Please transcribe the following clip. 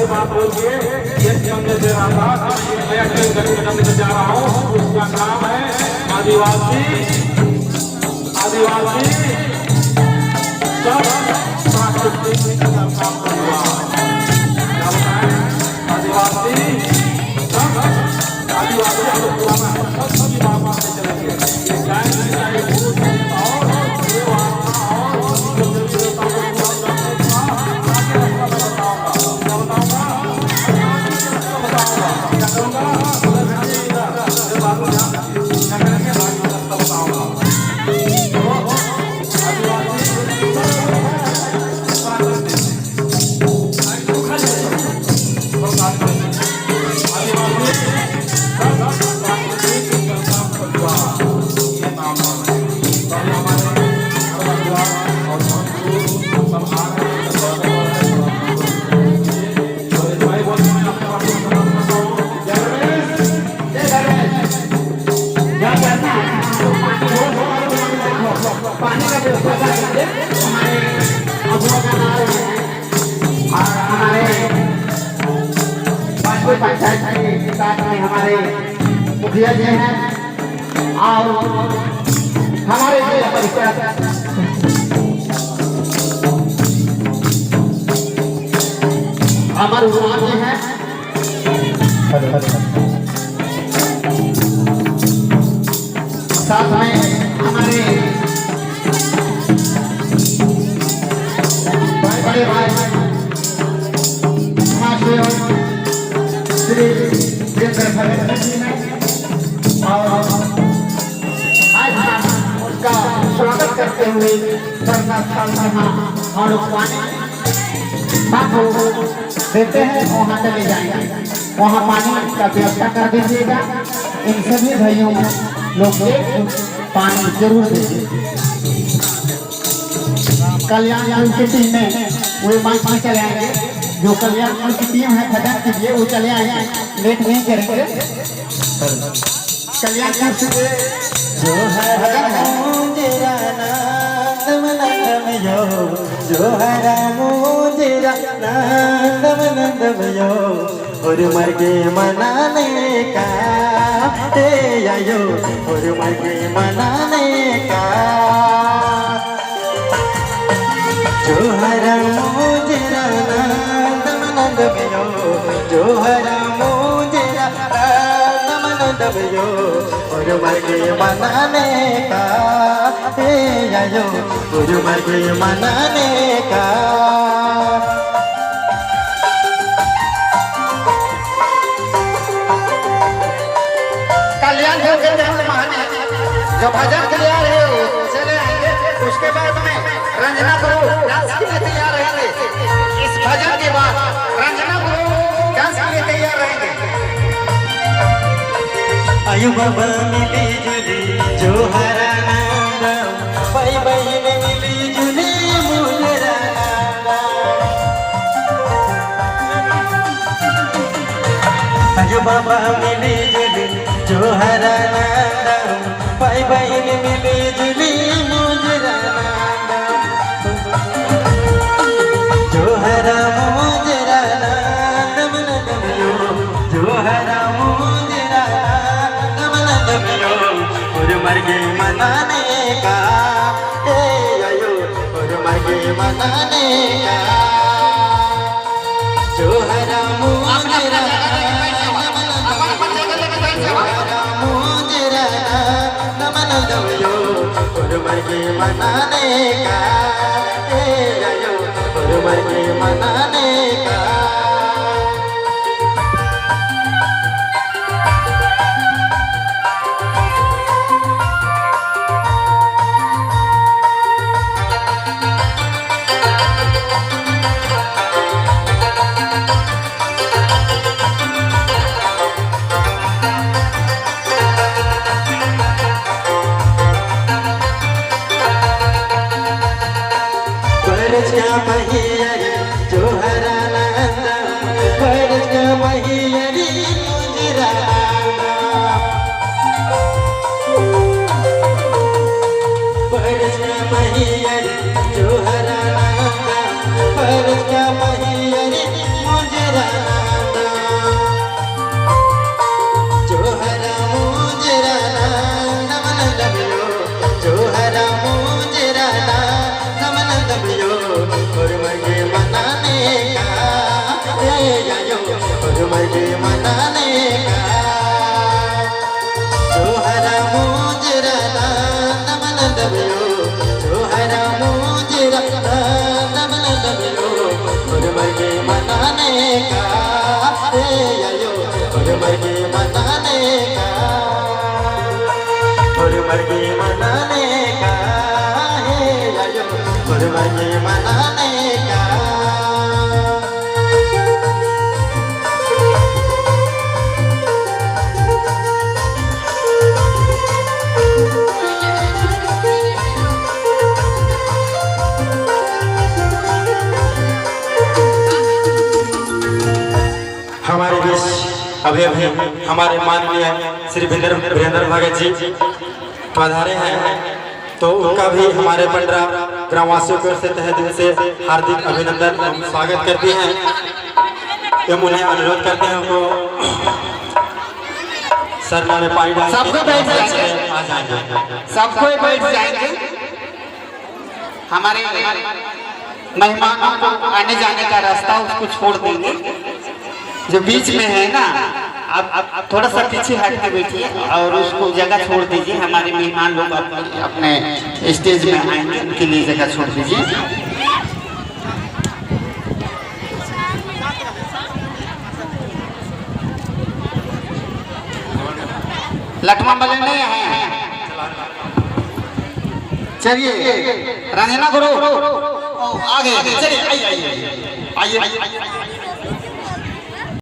बड़ी बात बोलिए। ये समझ दे रहा था मैं नया करने जा रहा हूँ, उसका नाम है आदिवासी। आदिवासी सब सांस्कृतिक आदिवासी सब आदिवासी हमारे मुखिया जी हैं और हमारे अमर भगवान जी हैं। साथ में हमारे बड़े भाई श्री वीरेंद्र जी हैं और आज हम उसका स्वागत करते हुए और पानी देते हैं, वहाँ चले जाएंगे, वहाँ पानी का व्यवस्था कर दीजिएगा। इन सभी भाइयों लोग पानी जरूर दीजिए। कल्याण की टीम में वो पानी चले आएंगे, जो कल्याण की टीम है भजन के लिए वो चले आएंगे, लेट नहीं करेंगे। कल्याण जो है जो हरा मुझेरा नंदम नंदम यो और मर के मनाने का आयो और मर के मनाने का जो हरा मुझेरा नंदम नंदम यो जो हरा मुझेरा नंदम नंदम यो और मर के मनाने का आयो और मर के मनाने का। कल्याण जो भजन के लिए आ रहे हो चले आएंगे, उसके बाद में रंजना गुरु डांस के लिए तैयार रहेंगे। इस भजन के बाद रंजना गुरु डांस के लिए तैयार रहेंगे। आयु बाबा मिली जुली जो हरा भाई बहन मिली जुली मुझरा आयु बाबा मिली जुली जो हरा भाई बहन मिली जुली मुझरा जो हरा मुझरा नम नम यो जो हरा मुझरा नम नम यो और मर के मनाने का आयो और मर के मनाने का जो हरा मुझरा और मर के मनाने का आयो और मर के मनाने का। क्या पहिया जो है गुरमर्गी मनाने का आयो गुरमर्गी मनाने का गुरमर्गी मनाने का आयो गुरमर्गी मनाने का हमारे बीच अभी अभी हमारे माननीय श्री वीरेंद्र भगत जी पधारे हैं, तो उनका भी हमारे पंडरा ग्रामवासियों की ओर से तहे दिल से हार्दिक अभिनंदन स्वागत करते हैं एवं उन्हें अनुरोध करते हैं उनको सरना में पानी डाल सबको बैठ जाएंगे, आ जाएंगे, सबको बैठ जाएंगे। हमारे मेहमानों को आने जाने का रास्ता उसको छोड़ देंगे, जो बीच में है ना, आप थोड़ा सा पीछे हट के बैठिए और उसको जगह छोड़ दीजिए। हमारे मेहमान लोग अपने स्टेज में आएंगे, उनके लिए जगह छोड़ दीजिए। लटमा वाले नहीं है, चलिए रंजना गुरु आगे चलिए, आइए आइए आइए।